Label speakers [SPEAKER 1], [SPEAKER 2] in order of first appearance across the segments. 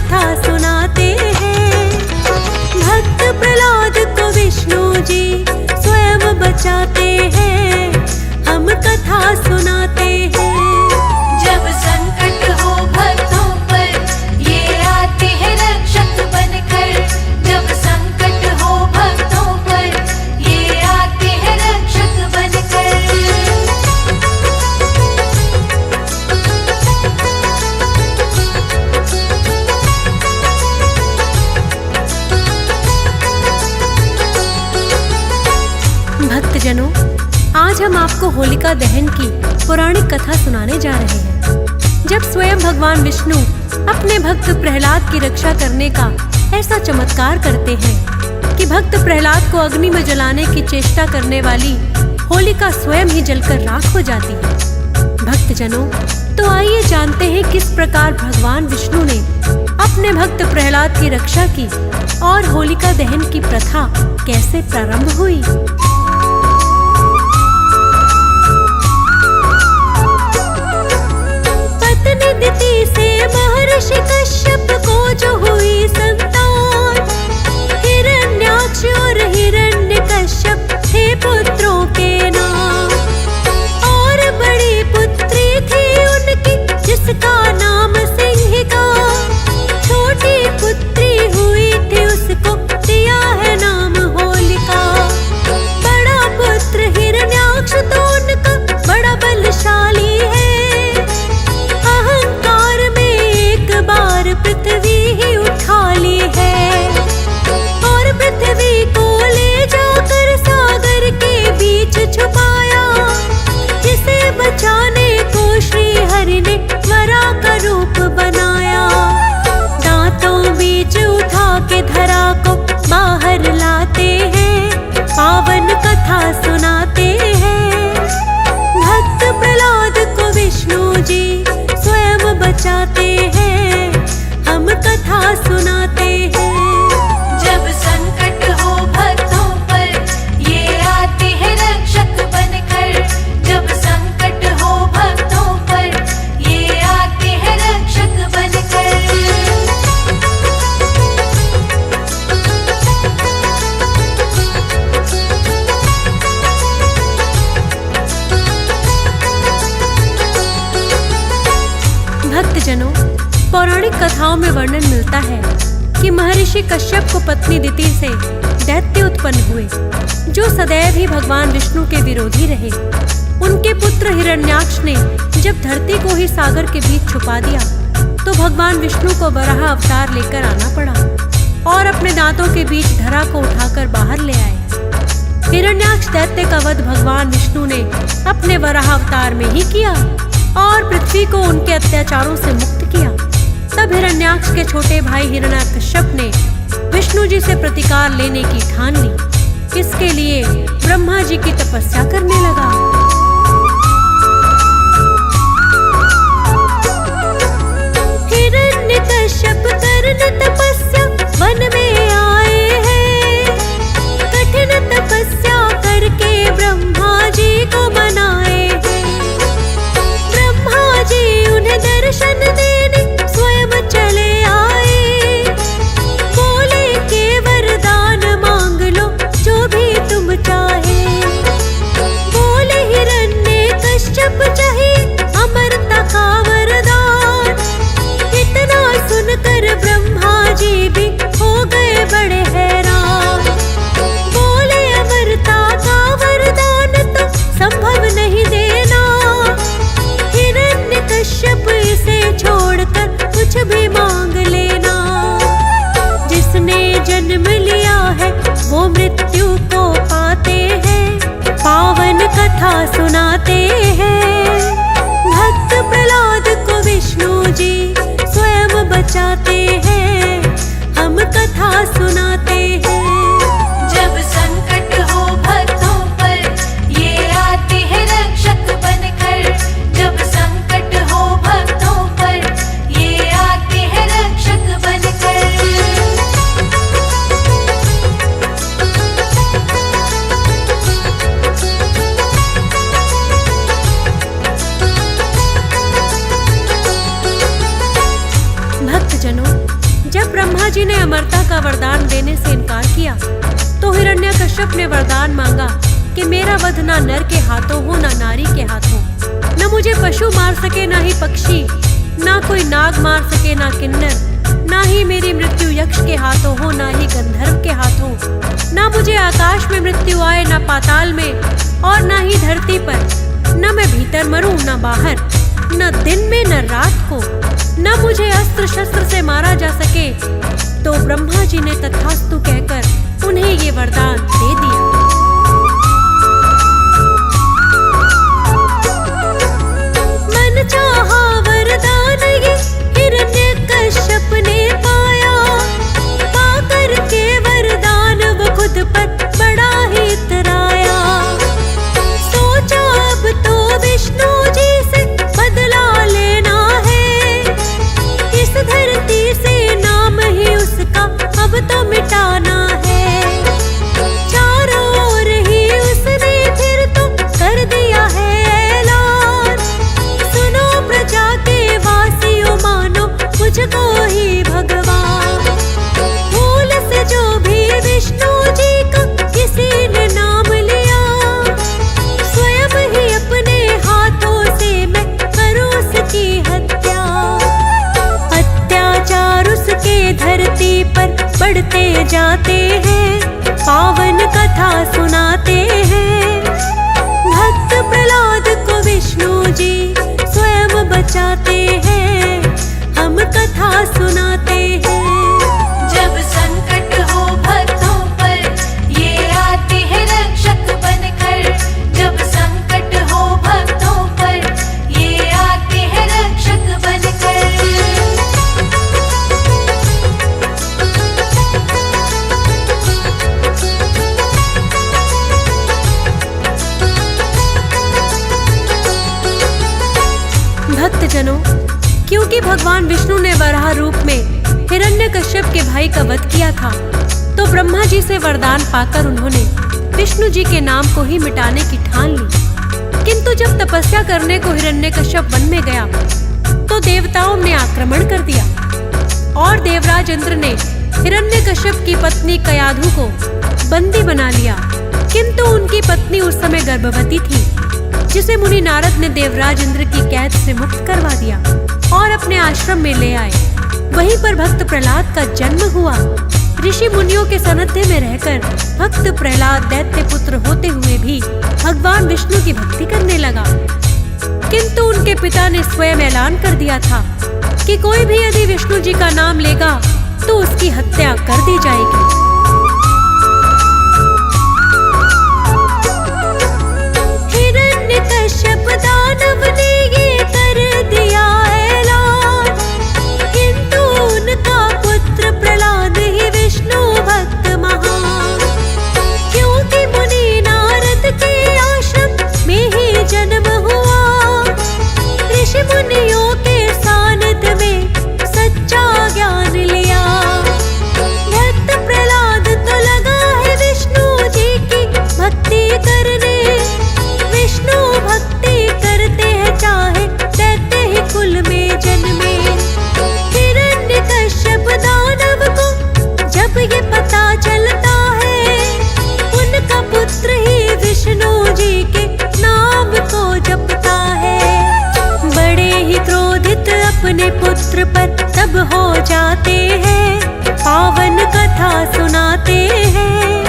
[SPEAKER 1] कथा सुनाते हैं। भक्त प्रहलाद को विष्णु जी स्वयं बचाते हैं, हम कथा सुनाते हैं।
[SPEAKER 2] जब संकट हो भक्तों पर ये आते हैं रक्षक बनकर। जब संकट हो भक्तों पर ये आते हैं रक्षक बनकर।
[SPEAKER 1] भक्तजनों, आज हम आपको होलिका दहन की पौराणिक कथा सुनाने जा रहे हैं। जब स्वयं भगवान विष्णु अपने भक्त प्रहलाद की रक्षा करने का ऐसा चमत्कार करते हैं कि भक्त प्रहलाद को अग्नि में जलाने की चेष्टा करने वाली होलिका स्वयं ही जलकर राख हो जाती है। भक्तजनों, तो आइए जानते हैं किस प्रकार भगवान विष्णु ने अपने भक्त प्रहलाद की रक्षा की और होलिका दहन की प्रथा कैसे प्रारंभ हुई। दिति से महर्षि कश्यप को जो हुई संतान, हिरण्याक्ष और हिरण्यकश्यप थे पुत्रों के नाम। और बड़ी पुत्री थी उनकी जिसका नाम सिंहिका। छोटी पुत्री हुई थी उसको दिया है नाम होलिका। बड़ा पुत्र हिरण्याक्ष तो उनका बड़ा बलशाली है। पृथ्वी ही उठा ली है और पृथ्वी को ले जाकर सागर के बीच छुपाया, जिसे बचाने को श्री हरि ने वरा का रूप बनाया। दांतों बीच उठा के धरा को बाहर लाते हैं, पावन कथा सुनाते हैं। भक्त प्रहलाद को विष्णु जी स्वयं बचाते हैं, हम कथा सुनाते हैं।
[SPEAKER 2] जब संकट हो भक्तों पर ये आते हैं रक्षक बनकर। जब संकट हो भक्तों पर ये आते हैं रक्षक बनकर।
[SPEAKER 1] भक्तजनों, पौराणिक कथाओं में वर्णन मिलता है कि महर्षि कश्यप को पत्नी दिति से दैत्य उत्पन्न हुए, जो सदैव ही भगवान विष्णु के विरोधी रहे। उनके पुत्र हिरण्याक्ष ने जब धरती को ही सागर के बीच छुपा दिया, तो भगवान विष्णु को वराह अवतार लेकर आना पड़ा और अपने दांतों के बीच धरा को उठाकर बाहर ले आए। हिरण्याक्ष दैत्य का वध भगवान विष्णु ने अपने वराह अवतार में ही किया और पृथ्वी को उनके अत्याचारों से मुक्त किया। तब हिरण्याक्ष के छोटे भाई हिरण्यकश्यप ने विष्णु जी से प्रतिकार लेने की ठान ली। इसके लिए ब्रह्मा जी की तपस्या करने लगा। हिरण्यकश्यप करने तपस्या वन में आए हैं। कठिन तपस्या करके ब्रह्मा जी को मनाए हैं। ब्रह्मा जी उन्हें दर्शन देने स्वयं चले आए। बोले के वरदान मांग लो जो भी तुम चाहे। बोले हिरण्यकश्यप चाहिए अमरता का वरदान। इतना सुनकर ब्रह्मा जी भी हो गए बड़े हैरान। बोले अमरता का वरदान तो संभव नहीं देना। हिरण्यकश्यप इसे छोड़कर कुछ भी मांग लेना। जिसने जन्म लिया है वो मृत्यु को पाते हैं, पावन कथा सुनाते हैं। भक्त प्रहलाद को विष्णु जी स्वयं बचाते हैं, हम कथा सुनाते हैं।
[SPEAKER 2] जब संकट हो भक्तों पर ये आते हैं रक्षक बनकर। जब संकट हो भक्तों पर ये आते हैं रक्षक बनकर।
[SPEAKER 1] भक्तजनों, जब ब्रह्मा जी ने अमरता का वरदान देने से इनकार किया तो हिरण्यकश्यप ने वरदान मांगा कि मेरा वध ना नर के हाथों हो ना नारी के हाथों, न मुझे पशु मार सके ना ही पक्षी, ना कोई नाग मार सके ना किन्नर, ना ही मेरी मृत्यु यक्ष के हाथों हो ना ही गंधर्व के हाथों, ना मुझे आकाश में मृत्यु आए ना पाताल में, और ना ही धरती पर, न मैं भीतर मरूं न बाहर, न दिन में न रात को, न मुझे अस्त्र शस्त्र से मारा जा सके। तो ब्रह्मा जी ने तथास्तु कहकर उन्हें ये वरदान दे दिया। मन चाहा वरदान ये हिरण्यकश्यप ने पाया, पाकर के वरदान वो खुद पर बड़ा ही इतराया। सोचा अब तो विष्णु जी से बदला लेना है, इस धरती से नाम ही उसका अब तो मिटाना है। चारों ओर ही उसने फिर तो कर दिया है ऐलान, सुनो प्रजा के वासियों मानो मुझको ही भगवान। भूल से जो भी विष्णु जी का किसी ने नाम लिया, स्वयं ही अपने हाथों से मैं करूं उसकी हत्या। अत्याचार उसके धरती पर बढ़ते जाते हैं, पावन कथा सुनाते हैं। भक्त प्रहलाद को विष्णु जी स्वयं बचाते हैं, हम कथा सुनाते हैं।
[SPEAKER 2] जब संकट हो भक्तों पर ये आते हैं रक्षक बनकर, जब संकट हो भक्तों पर ये आते हैं रक्षक बनकर।
[SPEAKER 1] भक्तजनों, क्योंकि भगवान विष्णु ने वराह रूप में हिरण्यकश्यप के भाई का वध किया था, तो ब्रह्मा जी से वरदान पाकर उन्होंने विष्णु जी के नाम को ही मिटाने की ठान ली। किंतु जब तपस्या करने को हिरण्यकश्यप वन में गया तो देवताओं ने आक्रमण कर दिया और देवराज इंद्र ने हिरण्यकश्यप की पत्नी कयाधु को बंदी बना लिया। किंतु उनकी पत्नी उस समय गर्भवती थी, जिसे मुनि नारद ने देवराज इंद्र की कैद से मुक्त करवा दिया और अपने आश्रम में ले आए। वहीं पर भक्त प्रहलाद का जन्म हुआ। ऋषि मुनियों के सानिध्य में रहकर भक्त प्रहलाद दैत्य पुत्र होते हुए भी भगवान विष्णु की भक्ति करने लगा। किंतु उनके पिता ने स्वयं ऐलान कर दिया था कि कोई भी यदि विष्णु जी का नाम लेगा तो उसकी हत्या कर दी जाएगी। हिरण्यकश्यप दानव ने ये कर दिया ऐलान, किंतु उनका पुत्र प्रहलाद ही विष्णु भक्त महान। क्योंकि मुनि नारद के आश्रम में ही जन्म हुआ, ऋषि मुनियों के सानिध्य में सच्चा ज्ञान लिया। भक्त प्रहलाद तो लगा है विष्णु जी की भक्ति करने, विष्णु भक्ति करते हैं चाहे दैत्य ही कुल में जन्मे। हिरण्यकश्यप दानव को जब ये पता चलता है, उनका पुत्र ही विष्णु जी के नाम को जपता है। बड़े ही क्रोधित अपने पुत्र पर तब हो जाते हैं, पावन कथा सुनाते हैं।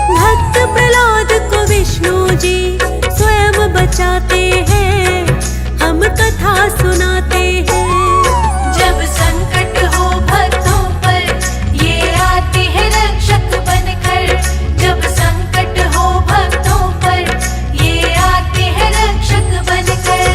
[SPEAKER 1] भक्त प्रहलाद को विष्णु जी स्वयं बचाते हैं, हम कथा सुनाते हैं।
[SPEAKER 2] जब संकट हो भक्तों पर ये आते हैं रक्षक बनकर, जब संकट हो भक्तों पर ये आते हैं रक्षक बनकर।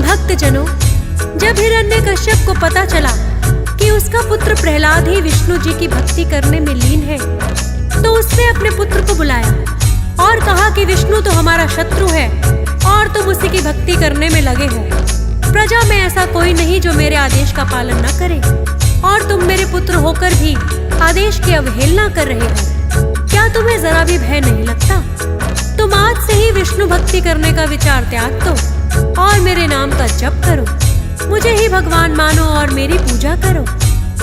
[SPEAKER 1] भक्तजनों, जब हिरण्यकश्यप को पता चला कि उसका पुत्र प्रहलाद ही विष्णु जी की भक्ति करने में लीन है, तो उसने अपने पुत्र को बुलाया और कहा कि विष्णु तो हमारा शत्रु है और तुम उसी की भक्ति करने में लगे हो। प्रजा में ऐसा कोई नहीं जो मेरे आदेश का पालन न करे, और तुम मेरे पुत्र होकर भी आदेश की अवहेलना कर रहे हो। क्या तुम्हें जरा भी भय नहीं लगता? तुम आज से ही विष्णु भक्ति करने का विचार त्याग दो और मेरे नाम का जप करो। मुझे ही भगवान मानो और मेरी पूजा करो।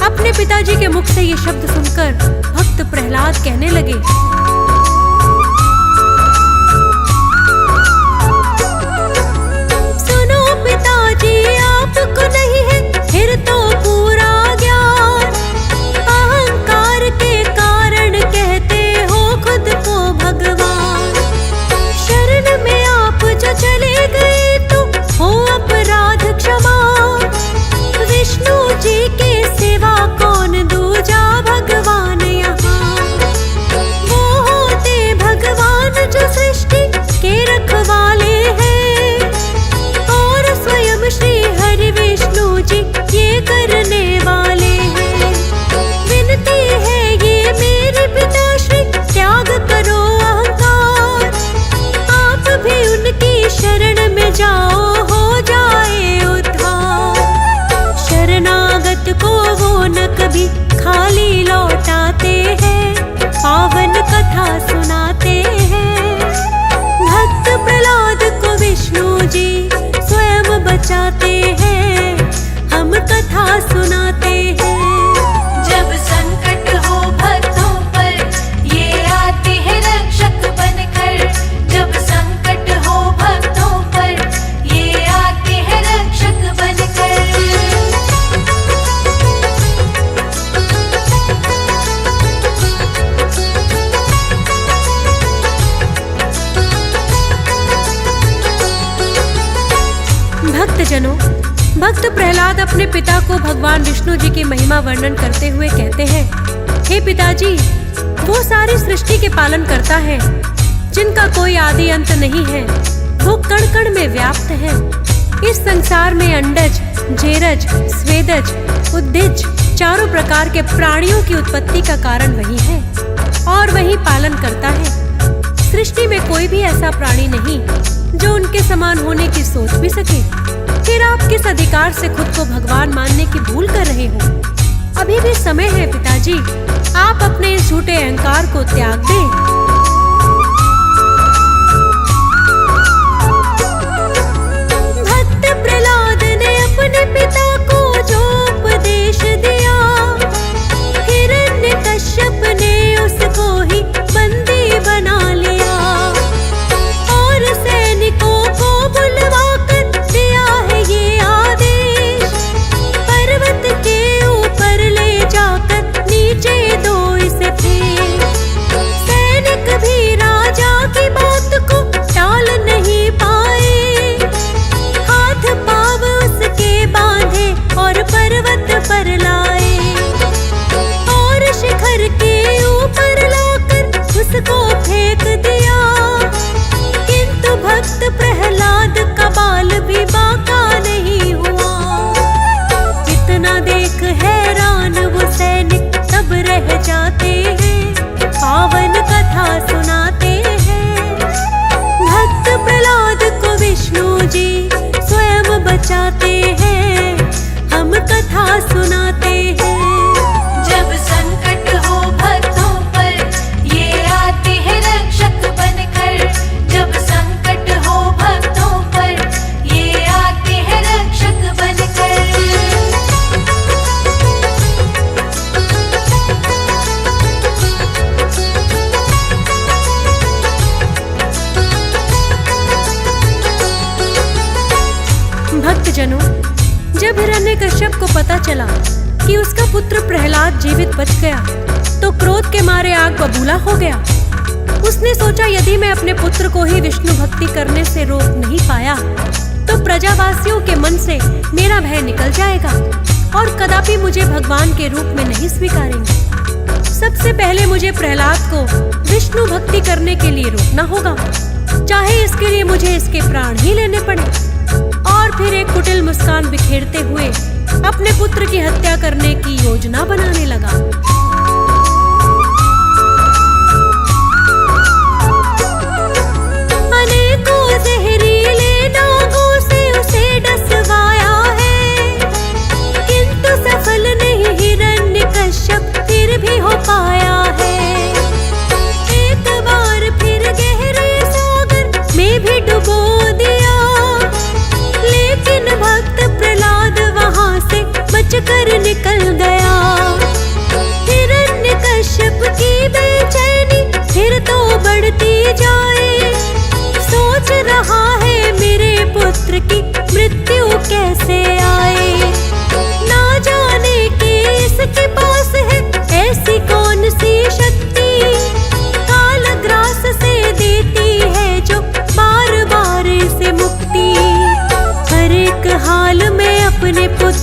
[SPEAKER 1] अपने पिताजी के मुख से ये शब्द सुनकर भक्त प्रहलाद कहने लगे, सुनो पिताजी, आपको नहीं है फिर तो पूरा ज्ञान। अहंकार के कारण कहते हो खुद को भगवान। शरण में आप जो चले गए तो हो अपराध क्षमा। विष्णु जी के सिवा कौन दूजा भगवान यहाँ। वो होते भगवान जो सृष्टि के रखवाले हैं और स्वयं श्री हरि विष्णु जी ये करने वाले हैं। विनती है ये मेरे पिताश्री, त्याग करो अहंकार। आप भी उनकी शरण में जाओ, हो जाए उद्धार। शरणागत को वो न कभी खाली लौटाते हैं, पावन कथा सुनाते हैं। भक्त प्रहलाद को विष्णु जी स्वयं बचाते हैं, हम कथा सुनाते हैं।
[SPEAKER 2] जब संकट हो भक्तों पर ये आते हैं रक्षक बनकर। जब संकट हो भक्तों पर ये आते हैं रक्षक बनकर।
[SPEAKER 1] भक्तजनों, भक्त प्रहलाद अपने पिता को भगवान विष्णु जी की महिमा वर्णन करते हुए कहते हैं, हे पिताजी, वो सारी सृष्टि के पालन करता है जिनका कोई आदि अंत नहीं है। वो कण कण में व्याप्त है। इस संसार में अंडज, जेरज, स्वेदज, उद्भिज चारों प्रकार के प्राणियों की उत्पत्ति का कारण वही है और वही पालन करता है। सृष्टि में कोई भी ऐसा प्राणी नहीं जो उनके समान होने की सोच भी सके। फिर आप किस अधिकार से खुद को भगवान मानने की भूल कर रहे हो? अभी भी समय है पिताजी, आप अपने इस झूठे अहंकार को त्याग दें। भक्त प्रहलाद ने अपने पिता को जो उपदेश दिया, हिरण्यकश्यप ने उसको ही बंदी बना लिया और सैनिकों को बुलवा कर दिया है ये आदेश, पर्वत के ऊपर ले जाकर नीचे दो इसे फेंक। सैनिक भी राजा की बात को टाल नहीं पाए, हाथ पाँव उसके बांधे और पर्वत पर लाए और शिखर के ऊपर लाकर उसको फेंक दिया। किंतु भक्त प्रहलाद का बाल भी बांका नहीं हुआ। इतना देख हैरान वो सैनिक तब रह जाते हैं, पावन कथा सुनाते हैं। भक्त प्रहलाद को विष्णु जी स्वयं बचाते हैं, हम कथा सुनाते हैं।
[SPEAKER 2] जब संकट हो भक्तों पर ये आते हैं रक्षक बनकर। जब संकट हो भक्तों पर ये आते हैं रक्षक बनकर।
[SPEAKER 1] भक्तजनों, जब हिरण्यकश्यप को पता चला कि उसका पुत्र प्रहलाद जीवित बच गया तो क्रोध के मारे आग बबूला हो गया। उसने सोचा, यदि मैं अपने पुत्र को ही विष्णु भक्ति करने से रोक नहीं पाया तो प्रजावासियों के मन से मेरा भय निकल जाएगा और कदापि मुझे भगवान के रूप में नहीं स्वीकारेंगे। सबसे पहले मुझे प्रहलाद को विष्णु भक्ति करने के लिए रोकना होगा, चाहे इसके लिए मुझे इसके प्राण ही लेने पड़े। और फिर एक कुटिल मुस्कान बिखेरते हुए अपने पुत्र की हत्या करने की योजना बनाने लगा। अनेकों जहरीले नागों से उसे डसवाया है, किंतु सफल नहीं हिरण्यकश्यप फिर भी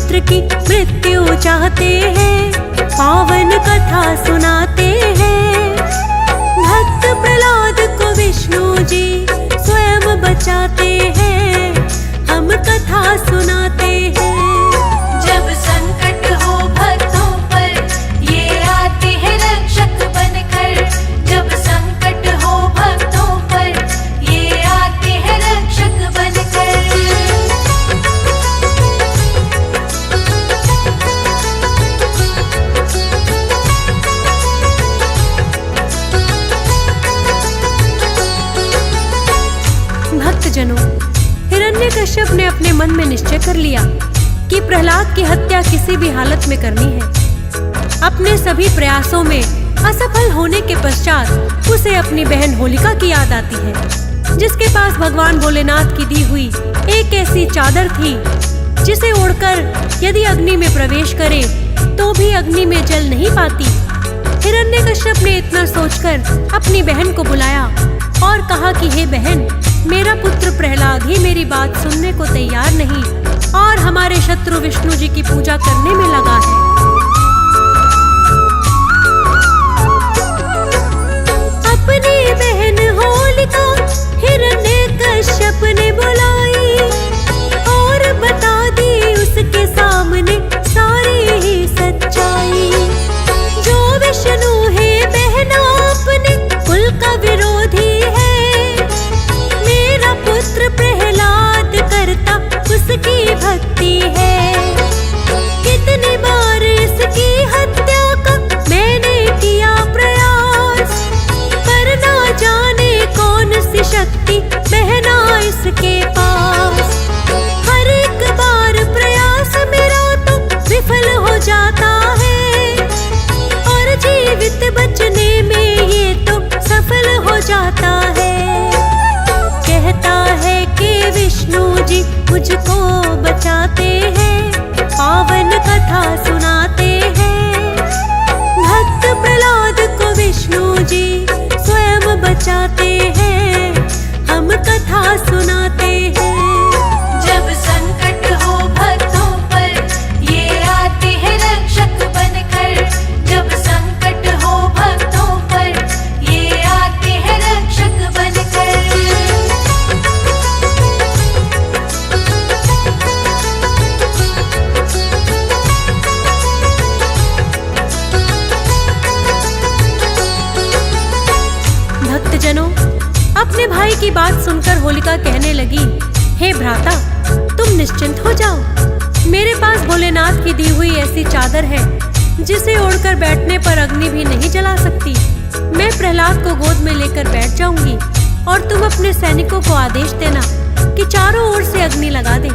[SPEAKER 1] पुत्र की मृत्यु चाहते हैं, पावन कथा सुनाते हैं। भक्त प्रहलाद को विष्णु जी स्वयं बचाते हैं, हम कथा सुनाते हैं।
[SPEAKER 2] जब संकट हो भक्तों पर, ये आते हैं रक्षक बनकर। जब संकट हो भक्तों पर, ये आते हैं रक्षक बनकर।
[SPEAKER 1] भक्तजनों, हिरण्यकश्यप ने अपने मन में निश्चय कर लिया कि प्रहलाद की हत्या किसी भी हालत में करनी है। अपने सभी प्रयासों में असफल होने के पश्चात उसे अपनी बहन होलिका की याद आती है, जिसके पास भगवान भोलेनाथ की दी हुई एक ऐसी चादर थी जिसे ओढ़कर यदि अग्नि में प्रवेश करे तो भी अग्नि में जल नहीं पाती। हिरण्यकश्यप ने इतना सोचकर अपनी बहन को बुलाया और कहा कि हे बहन, मेरा पुत्र प्रहलाद ही मेरी बात सुनने को तैयार नहीं और हमारे शत्रु विष्णु जी की पूजा करने में लगा है। अपनी बहन होलिका हिरण्यकश्यप ने बुलाई और बता दी उसके सामने सारी ही सच्चाई। जो विष्णु है बहना अपने कुल का विरोधी है, मेरा पुत्र प्रहलाद करता उसकी भक्ति है। कितनी बार इसकी हत्या का मैंने किया प्रयास, पर ना जाने कौन सी शक्ति बहना इसके पास। हर एक बार प्रयास मेरा तो विफल हो जाता है और जीवित बचने में ये तो सफल हो जाता है। कहता है कि विष्णु जी मुझको बचाते हैं, पावन कथा सुनाते हैं। भक्त प्रहलाद को विष्णु जी स्वयं बचाते हैं, हम कथा सुनाते हैं।
[SPEAKER 2] जब संकट हो भक्तों पर, ये आते हैं रक्षक बनकर। जब संकट हो भक्तों पर, ये आते हैं रक्षक बनकर।
[SPEAKER 1] भक्तजनों, अपने भाई की बात सुनकर होलिका कहने लगी, हे भ्राता, तुम निश्चिंत हो जाओ। मेरे पास भोलेनाथ की दी हुई ऐसी चादर है जिसे ओढ़कर बैठने पर अग्नि भी नहीं जला सकती। मैं प्रहलाद को गोद में लेकर बैठ जाऊंगी और तुम अपने सैनिकों को आदेश देना कि चारों ओर से अग्नि लगा दे।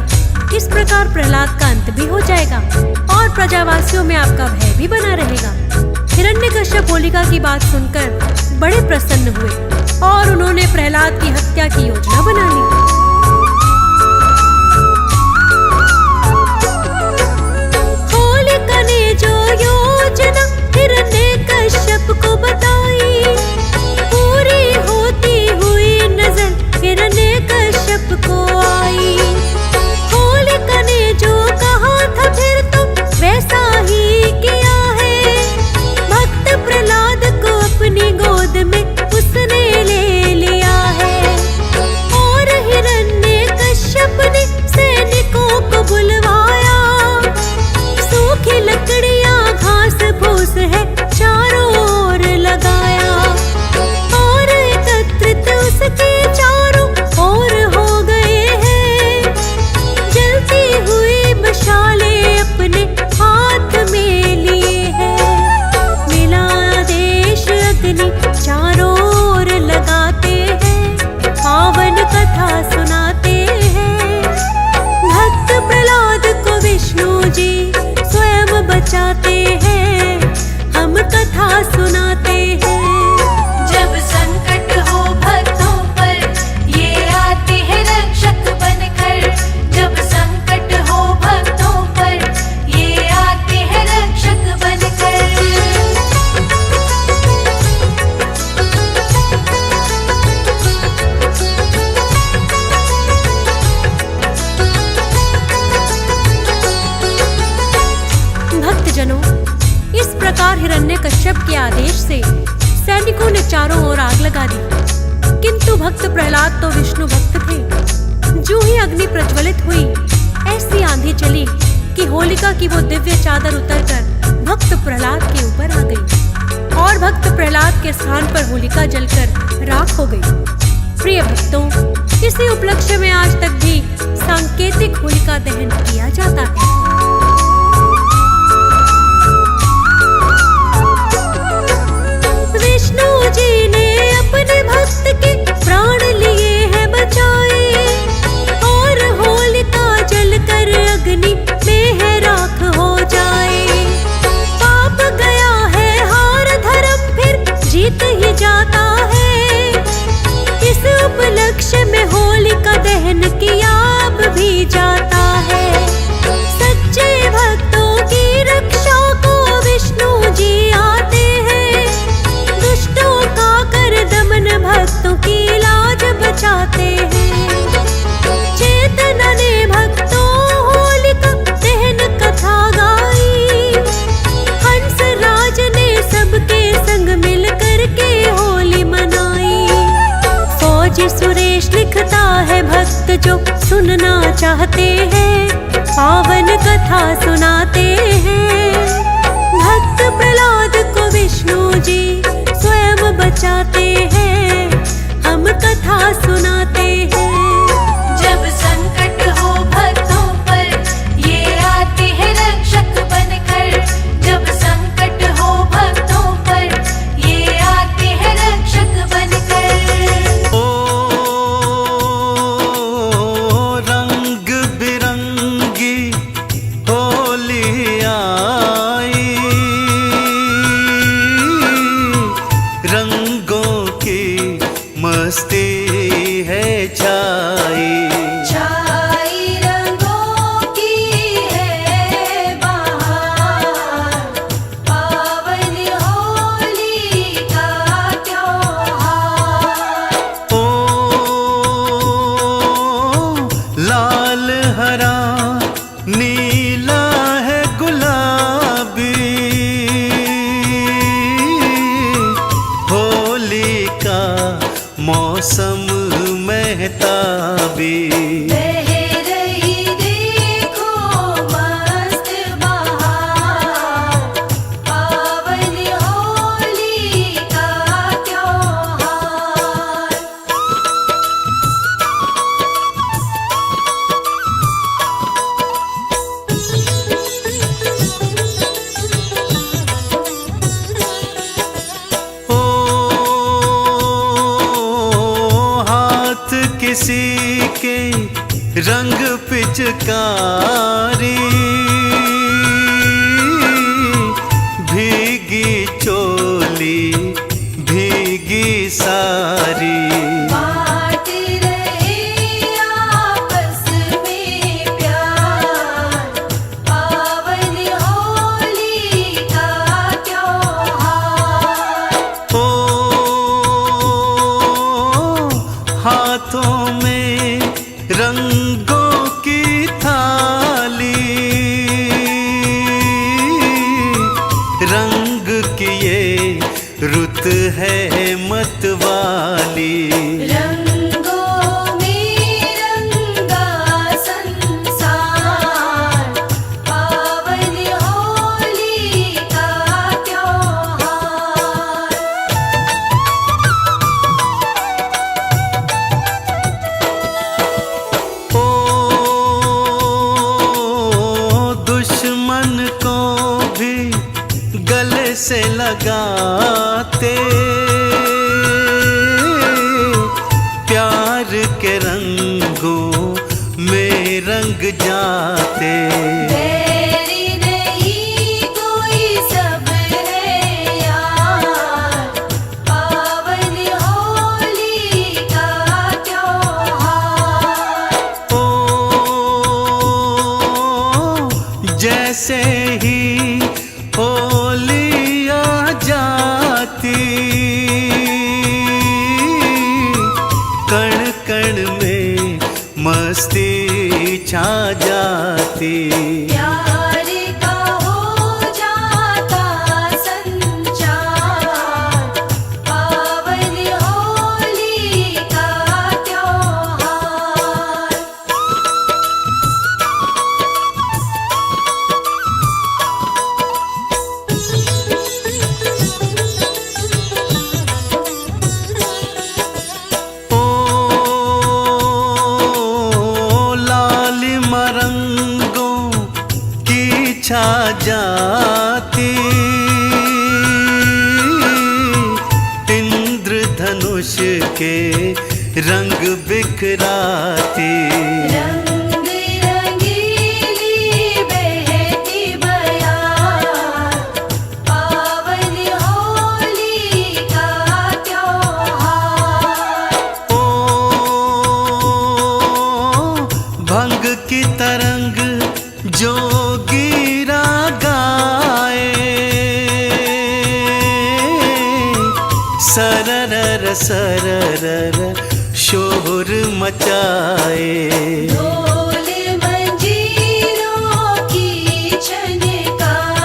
[SPEAKER 1] इस प्रकार प्रहलाद का अंत भी हो जाएगा और प्रजावासियों में आपका भय भी बना रहेगा। हिरण्यकश्यप होलिका की बात सुनकर बड़े प्रसन्न हुए और उन्होंने प्रहलाद की हत्या की योजना बना ली। होलिका ने जो योजना हिरण्यकश्यप को बताई, पूरी होती हुई नजर हिरण्यकश्यप को आई। होलिका ने जो कहा था फिर तो वैसा ही किया है। भक्त प्रहलाद को अपनी गोद में उसने ले लिया है और हिरण्यकश्यप ने सैनिकों को बुलवाया। सूखी लकड़ियां, घास फूस है, आदेश से सैनिकों ने चारों ओर आग लगा दी, किंतु भक्त प्रहलाद तो विष्णु भक्त थे। जो ही अग्नि प्रज्वलित हुई, ऐसी आंधी चली कि होलिका की वो दिव्य चादर उतरकर भक्त प्रहलाद के ऊपर आ गई और भक्त प्रहलाद के स्थान पर होलिका जलकर राख हो गई। प्रिय भक्तों, इसी उपलक्ष्य में आज तक भी सांकेतिक होलिका दहन किया जाता है। विष्णु जी ने अपने भक्त के प्राण लिए हैं बचाए और होलिका जलकर अग्नि में है राख हो जाए। पाप गया है हार, धर्म फिर जीत ही जाता है। इस उपलक्ष्य में होलिका दहन किया अब भी जाता है। सच्चे भक्तों की रक्षा को विष्णु जी आते हैं, दुष्टों का कर दमन भक्तों की लाज बचाते हैं। चेतना ने भक्तों होलिका दहन कथा गाई, हंस राज ने सबके संग मिल करके होली मनाई। फौजी सुरेश लिखता है, भक्त जो सुनना चाहते हैं पावन कथा सुनाते हैं। भक्त प्रहलाद को विष्णु जी स्वयं बचाते हैं, हम कथा सुनाते हैं।
[SPEAKER 2] जब संकट हो भक्तों पर ये आते हैं रक्षक बनकर। जब संकट हो भक्तों पर ये आते हैं रक्षक बनकर।
[SPEAKER 3] ओ रंग बिरंगी होली आई, रंगों की मस्ती है छाई।
[SPEAKER 2] छाई रंगों की है बहार, पावन होली का त्योहार।
[SPEAKER 3] ओ लाल हरा नीला है गुलाबी, होली का मौसम महताबी।
[SPEAKER 2] बह रही देखो मस्त बहार, पावन होली का त्योहार।
[SPEAKER 3] ओ हाथ किसी के रंग पिचकारी, भीगी चोली भीगी सारी।
[SPEAKER 2] बांट रहे आपस में प्यार, पावन होली का त्योहार।
[SPEAKER 3] ओ हाथों में रंगों की थाली, रंग की ये रुत है मतवाली।
[SPEAKER 2] रंगों में रंगा संसार, पावन होली का त्योहार।
[SPEAKER 3] ओ दुश्मन को भी गले से लगाते, प्यार के रंगों में रंग जाते।
[SPEAKER 2] बैरी नहीं कोई सब है यार, पावन होली का त्योहार।
[SPEAKER 3] ओ जैसे ही होली आ जाती, कण कण में मस्ती छा जाती।
[SPEAKER 2] प्यार
[SPEAKER 3] धनुष के रंग बिखराती।
[SPEAKER 2] रंग रंगीली बहती बयार, पावन होली का त्योहार।
[SPEAKER 3] ओ भंग की तरंग जो गिरा गाए, सरर सरर शोर मचाए।
[SPEAKER 2] ढोल मंजीरों की झनकार,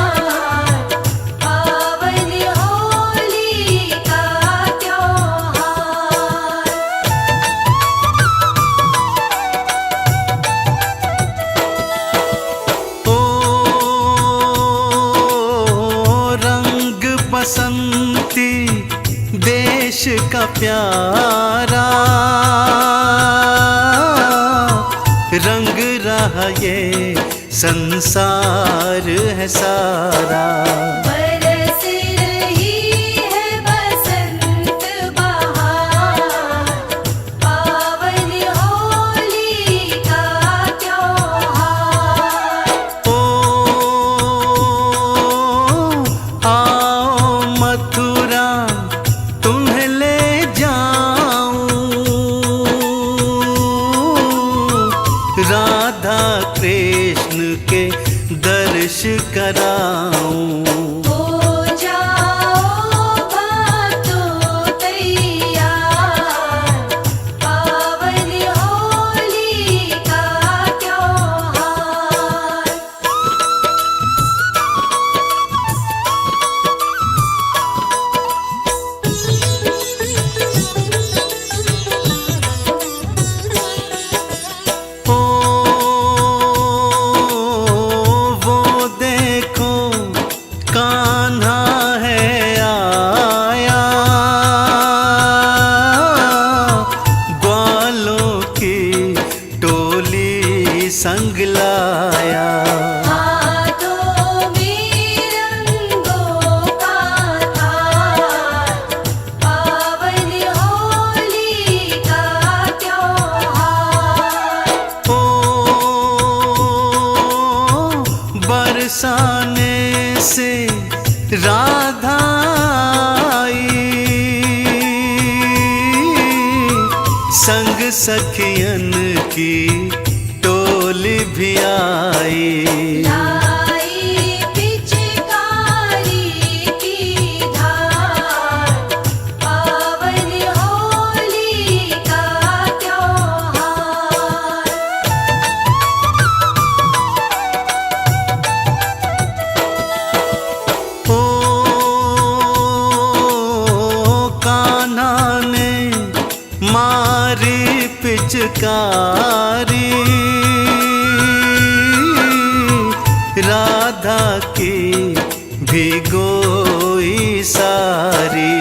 [SPEAKER 2] पावन होली का त्योहार।
[SPEAKER 3] ओ रंग बसंती देश का प्यारा, रंग रहा ये संसार है सारा।
[SPEAKER 2] बरस रही है बसंत बहार, पावन होली का त्योहार।
[SPEAKER 3] ओ आओ मथुरा तुम्हें ले जाऊं, राधा कृष्ण के दर्श कराऊं।
[SPEAKER 2] हो जाओ भक्तों तैयार, पावन होली का त्योहार।
[SPEAKER 3] ओ वो देखो कान्हा है आया, ग्वालों की टोली संग लाया।
[SPEAKER 2] हाथों में रंगों का थार, पावन होली का त्योहार।
[SPEAKER 3] ओ बरसाने से राधा आई, संग सखियन की टोली भी आई।
[SPEAKER 2] लाई पिचकारी की धार, पावन होली का त्योहार।
[SPEAKER 3] ओ कान्हा ने मारी पिचकारी, राधा की भिगोई सारी।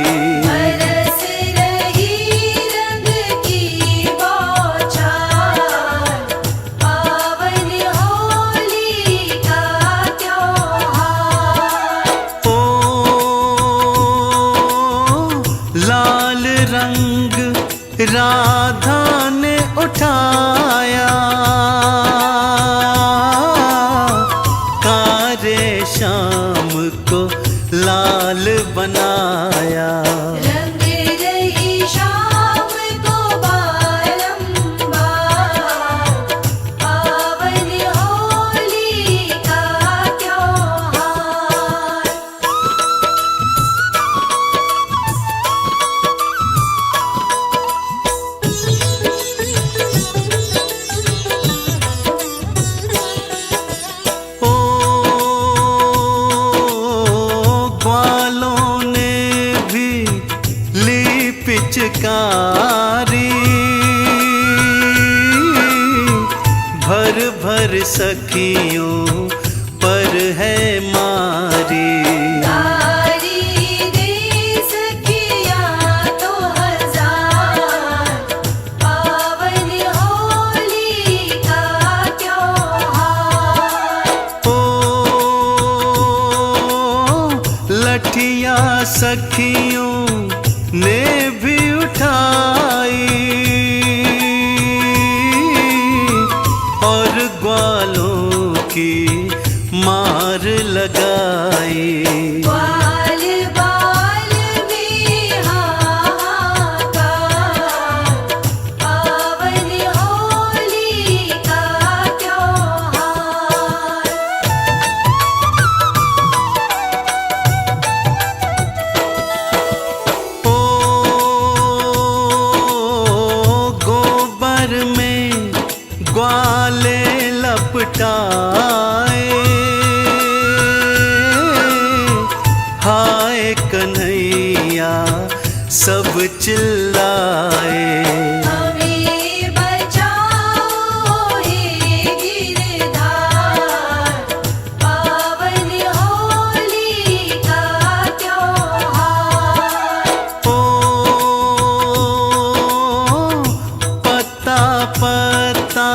[SPEAKER 2] बरस रही रंग की बौछार, पावन होली का त्योहार।
[SPEAKER 3] ओ लाल रंग राधा ने उठाया, कारे श्याम को लाल बनाया।
[SPEAKER 2] रंग रही शाम को बारंबार, पावन होली का त्योहार।
[SPEAKER 3] ओ ग्वालों ने भी ली पिचकारी, भर भर सखियों पर है मारी।
[SPEAKER 2] तारी दे सखिया तो हजार, पावन होली का त्योहार।
[SPEAKER 3] ओ लठिया सखियों ने भी उठा चिल्लाए।
[SPEAKER 2] हमें बचाओ हे गिरधार, पावन होली का त्योहार।
[SPEAKER 3] ओ पत्ता पत्ता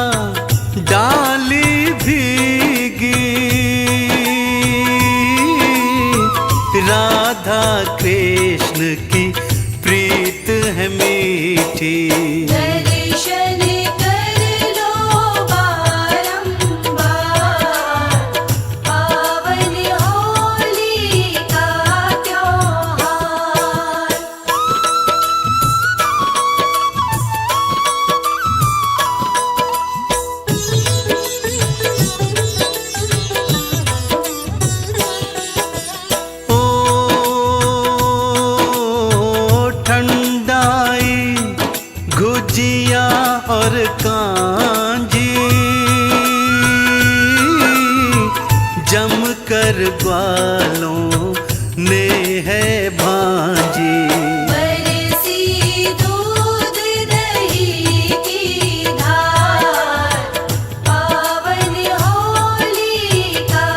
[SPEAKER 3] डाली भीगी, राधा कृष्ण की प्रीत है मीठी।
[SPEAKER 2] दर्शन कर लो बारंबार, पावन होली का त्योहार।
[SPEAKER 3] ओ ठंडाई गुजिया और कांजी, जम कर ग्वालों ने है भांजी।
[SPEAKER 2] बरसी दूध दही की धार, पावन होली का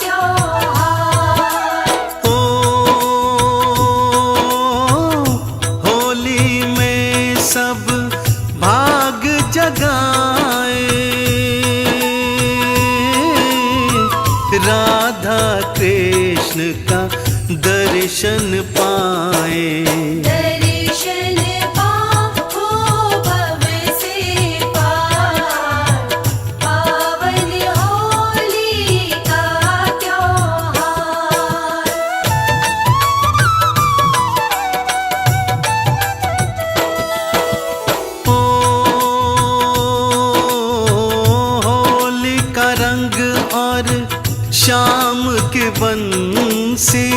[SPEAKER 2] त्योहार।
[SPEAKER 3] ओ होली में सब भाग जगाए, राधा कृष्ण का दर्शन पाए।
[SPEAKER 2] दर्शन पाओ भव से पार, पावन होली का त्योहार।
[SPEAKER 3] ओ होली का रंग और शाम की बंसी,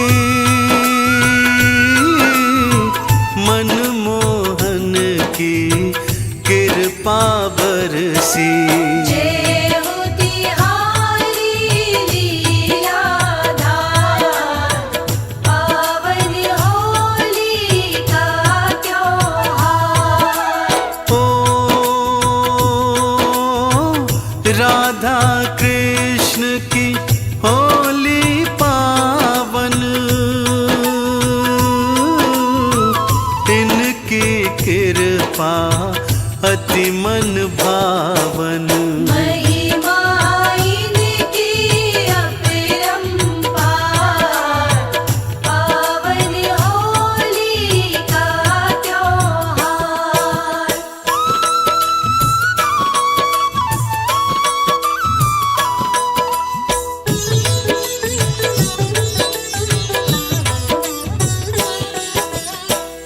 [SPEAKER 3] मनमोहन की कृपा बरसी।
[SPEAKER 2] जय हो तिहारी लीलाधार, पावन होली का त्योहार।
[SPEAKER 3] ओ राधा कृष्ण की होली पावन, इनकी कृपा अति मन भावन।
[SPEAKER 2] महिमा इनकी अपरंपार, पावन होली का त्योहार।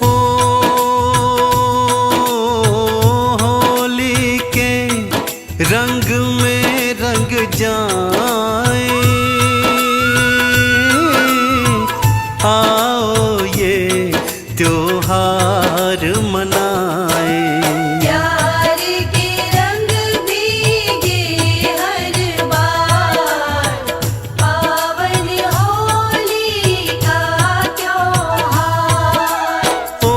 [SPEAKER 3] ओ होली के रंग में रंग जाए, आओ ये त्योहार मनाए।
[SPEAKER 2] प्यार के रंग भीगे हर बार, पावन होली का त्योहार।
[SPEAKER 3] ओ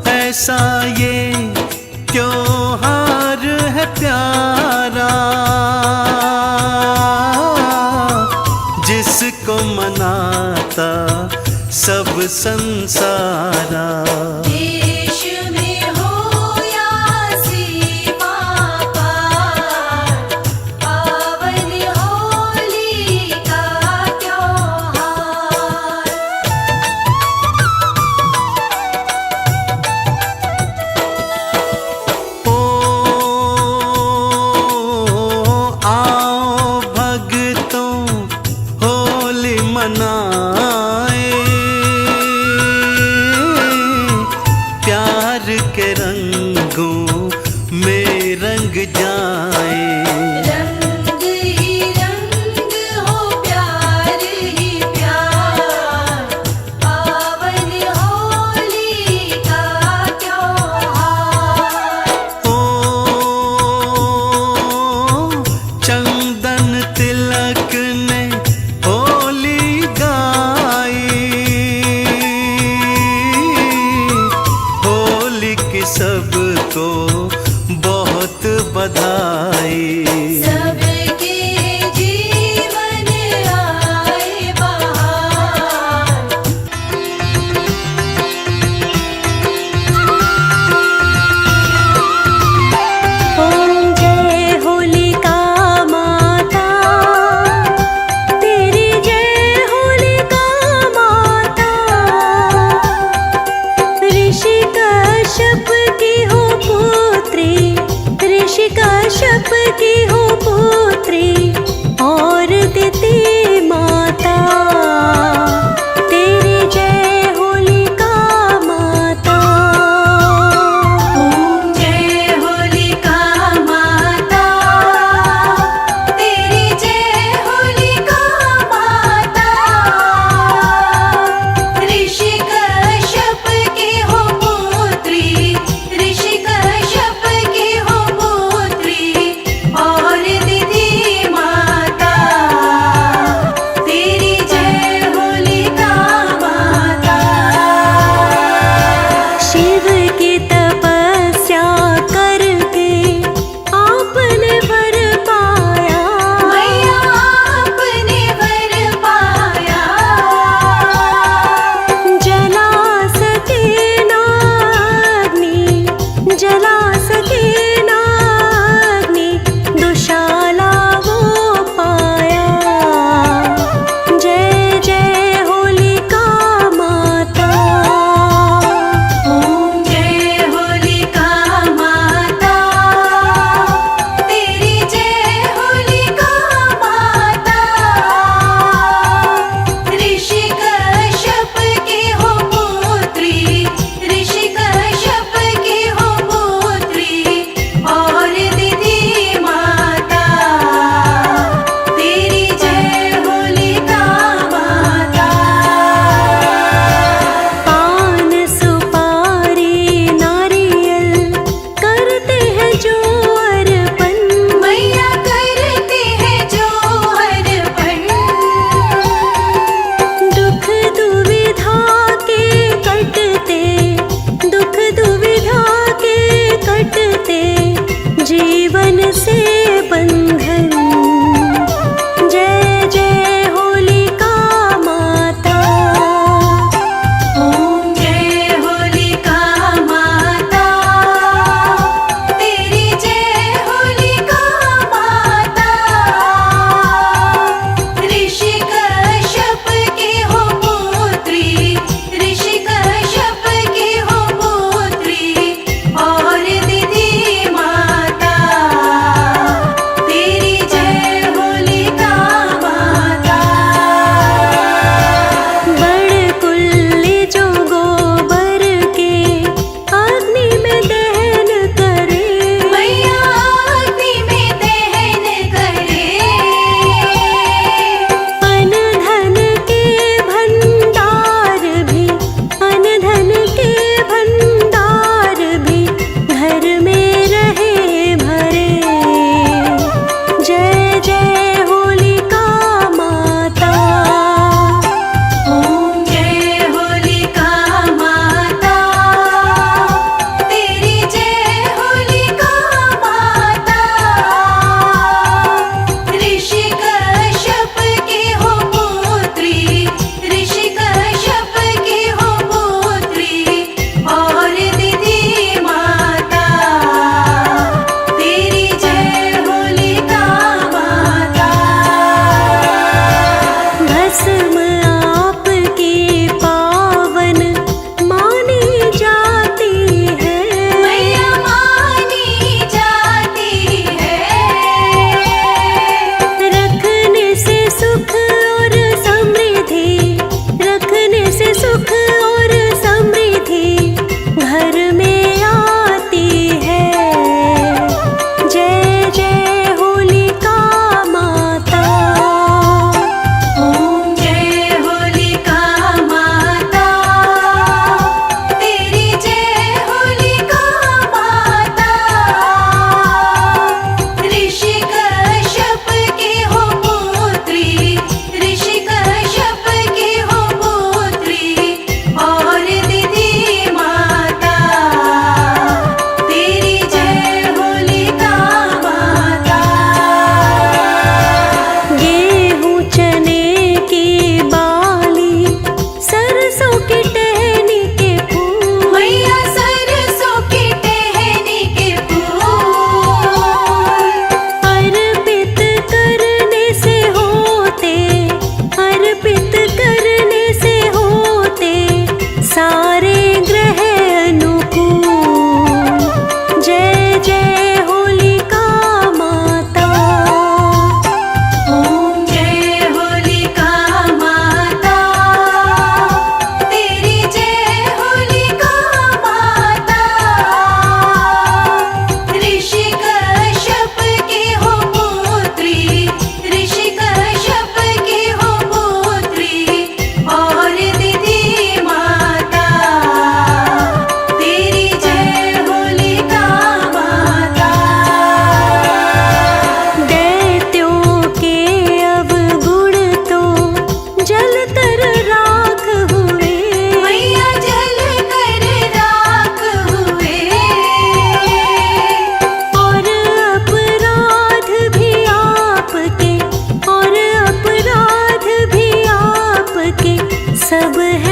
[SPEAKER 3] ऐसा ये त्योहार है प्यारा, जिसको मनाता सब संसारा।
[SPEAKER 2] देश में हो या सीमा पार, पावन होली का त्योहार।
[SPEAKER 3] ओ आओ भक्तों होली मनाए,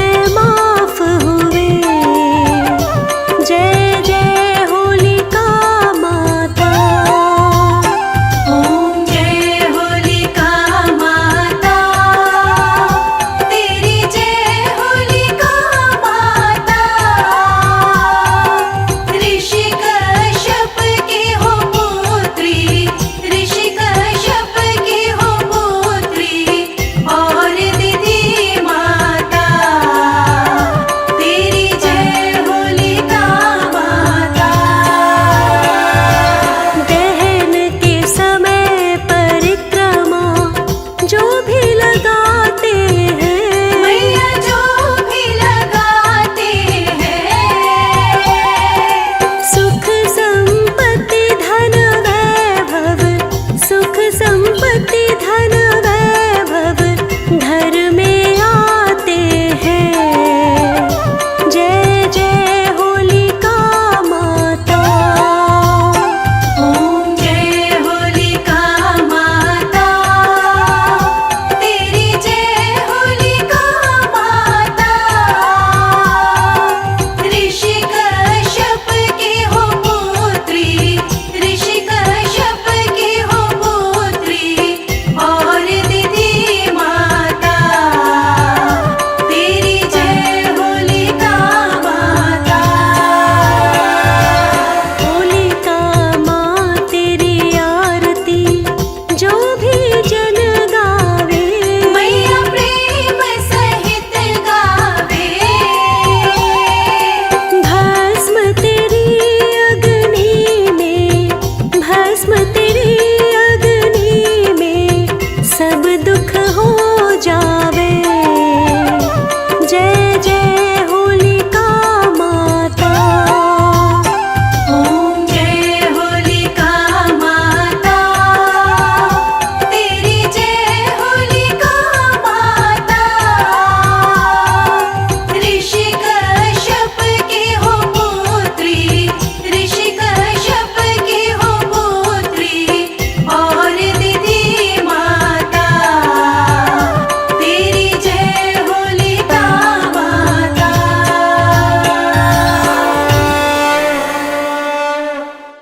[SPEAKER 1] जय माँ